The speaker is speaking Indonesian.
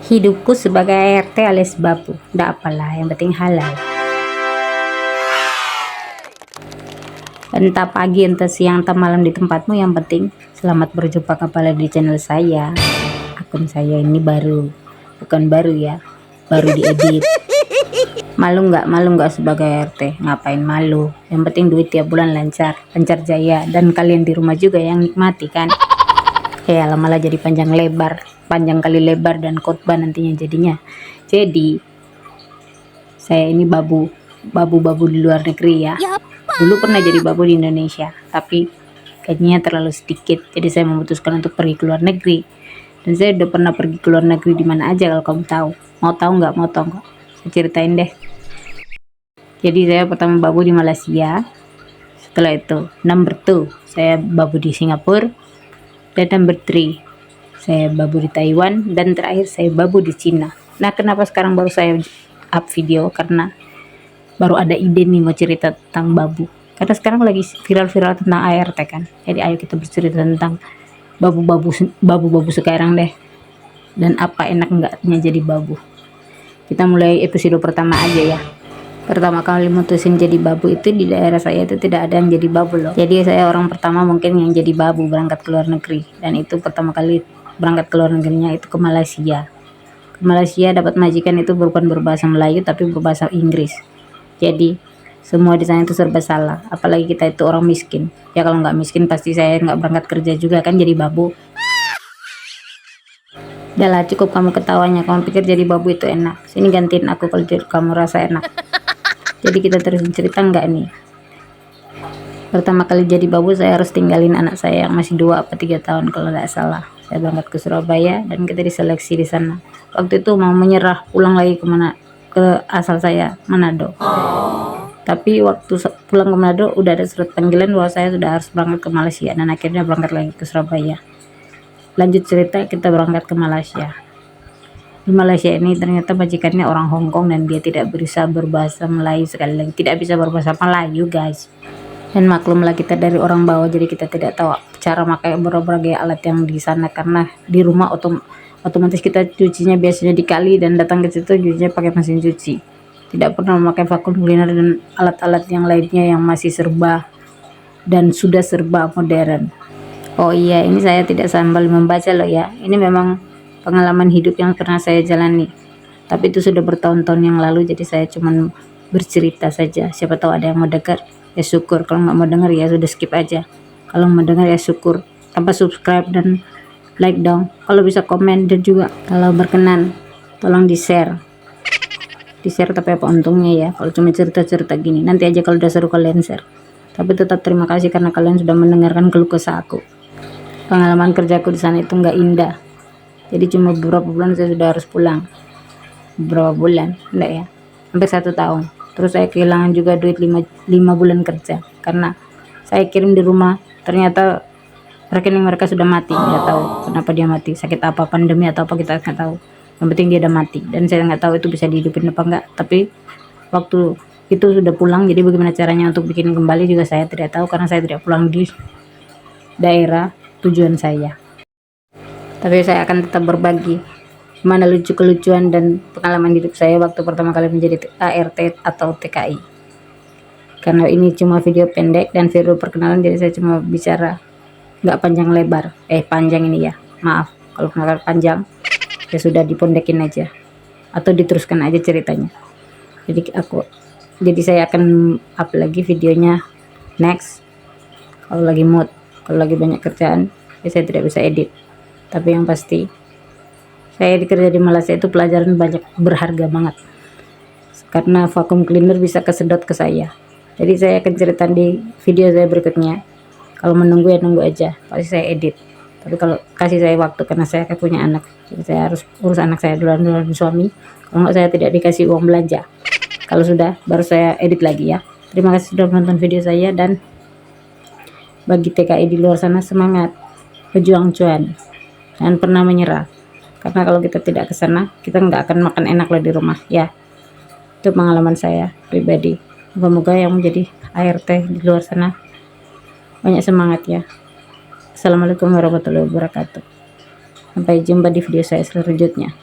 Hidupku sebagai ART alias babu, ndak apalah, yang penting halal. Entah pagi, entah siang, entah malam di tempatmu, yang penting selamat berjumpa kembali di channel saya. Akun saya ini baru, bukan baru ya, baru diedit. Malu nggak sebagai ART? Ngapain malu? Yang penting duit tiap bulan lancar jaya, dan kalian di rumah juga yang nikmati kan. Ya malah jadi panjang kali lebar dan khotbah nantinya jadinya. Jadi saya ini babu di luar negeri ya. Dulu pernah jadi babu di Indonesia, tapi gajinya terlalu sedikit, jadi saya memutuskan untuk pergi ke luar negeri. Dan saya udah pernah pergi ke luar negeri di mana aja, kalau kamu tahu. Mau tahu nggak? Saya ceritain deh. Jadi saya pertama babu di Malaysia. Setelah itu number 2 saya babu di Singapura, dan number 3 saya babu di Taiwan, dan terakhir saya babu di Cina. Nah, kenapa sekarang baru saya up video? Karena baru ada ide nih mau cerita tentang babu. Karena sekarang lagi viral-viral tentang ART kan. Jadi ayo kita bercerita tentang babu sekarang deh. Dan apa enak enggaknya jadi babu. Kita mulai episode pertama aja ya. Pertama kali mutusin jadi babu itu di daerah saya itu tidak ada yang jadi babu loh. Jadi saya orang pertama mungkin yang jadi babu berangkat ke luar negeri. Dan itu pertama kali berangkat ke luar negerinya itu ke Malaysia. Ke Malaysia dapat majikan itu bukan berbahasa Melayu tapi berbahasa Inggris. Jadi semua di sana itu serba salah. Apalagi kita itu orang miskin. Ya kalau nggak miskin pasti saya nggak berangkat kerja juga kan jadi babu. Udahlah cukup kamu ketawanya. Kamu pikir jadi babu itu enak? Sini gantiin aku kalau kamu rasa enak. Jadi kita terus cerita nggak nih? Pertama kali jadi babu saya harus tinggalin anak saya yang masih 2 atau 3 tahun kalau nggak salah. Saya berangkat ke Surabaya dan kita diseleksi di sana. Waktu itu mau menyerah pulang lagi ke asal saya, Manado. Tapi waktu pulang ke Manado udah ada surat panggilan bahwa saya sudah harus berangkat ke Malaysia, dan akhirnya berangkat lagi ke Surabaya. Lanjut cerita, kita berangkat ke Malaysia. Di Malaysia ini ternyata majikannya orang Hong Kong dan dia tidak bisa berbahasa Melayu, sekali lagi tidak bisa berbahasa Melayu guys. Dan maklumlah kita dari orang bawah, jadi kita tidak tahu cara pakai berbagai alat yang di sana, karena di rumah otomatis kita cucinya biasanya di kali dan datang ke situ cucinya pakai mesin cuci. Tidak pernah memakai vacuum cleaner dan alat-alat yang lainnya yang masih serba dan sudah serba modern. Oh iya, ini saya tidak sambil membaca loh ya. Ini memang pengalaman hidup yang pernah saya jalani. Tapi itu sudah bertahun-tahun yang lalu, jadi saya cuma bercerita saja. Siapa tahu ada yang mau dengar, ya syukur. Kalau nggak mau dengar ya sudah skip aja. Kalau mau dengar ya syukur. Tanpa subscribe dan like dong. Kalau bisa komen, dan juga kalau berkenan tolong di-share. Di-share tapi apa untungnya ya kalau cuma cerita-cerita gini. Nanti aja kalau udah seru kalian share. Tapi tetap terima kasih karena kalian sudah mendengarkan keluh kesah aku. Pengalaman kerjaku di sana itu nggak indah. Jadi cuma beberapa bulan saya sudah harus pulang. Beberapa bulan, enggak ya, hampir 1 tahun. Terus saya kehilangan juga duit 5 bulan kerja, karena saya kirim di rumah, ternyata rekening mereka sudah mati. Nggak tahu kenapa dia mati, sakit apa, pandemi atau apa, kita nggak tahu. Yang penting dia udah mati, dan saya nggak tahu itu bisa dihidupin apa enggak. Tapi waktu itu sudah pulang, jadi bagaimana caranya untuk bikin kembali juga saya tidak tahu, karena saya tidak pulang di daerah tujuan saya. Tapi saya akan tetap berbagi mana kelucuan dan pengalaman hidup saya waktu pertama kali menjadi ART atau TKI. Karena ini cuma video pendek dan video perkenalan, jadi saya cuma bicara nggak panjang lebar. Panjang ini ya, maaf kalau nggak panjang, ya sudah dipondekin aja atau diteruskan aja ceritanya. Jadi saya akan up lagi videonya next kalau lagi mood. Kalau lagi banyak kerjaan ya saya tidak bisa edit. Tapi yang pasti saya kerja di Malaysia itu pelajaran banyak, berharga banget, karena vacuum cleaner bisa kesedot ke saya. Jadi saya akan cerita di video saya berikutnya. Kalau menunggu ya nunggu aja, pasti saya edit. Tapi kalau kasih saya waktu, karena saya akan punya anak, jadi saya harus urus anak saya duluan suami. Kalau nggak saya tidak dikasih uang belanja. Kalau sudah baru saya edit lagi ya. Terima kasih sudah menonton video saya, dan bagi TKI di luar sana, semangat, pejuang cuan, jangan pernah menyerah, karena kalau kita tidak ke sana kita nggak akan makan enak loh di rumah ya. Itu pengalaman saya pribadi. Moga-moga yang menjadi ART di luar sana banyak semangat ya. Assalamualaikum warahmatullahi wabarakatuh. Sampai jumpa di video saya selanjutnya.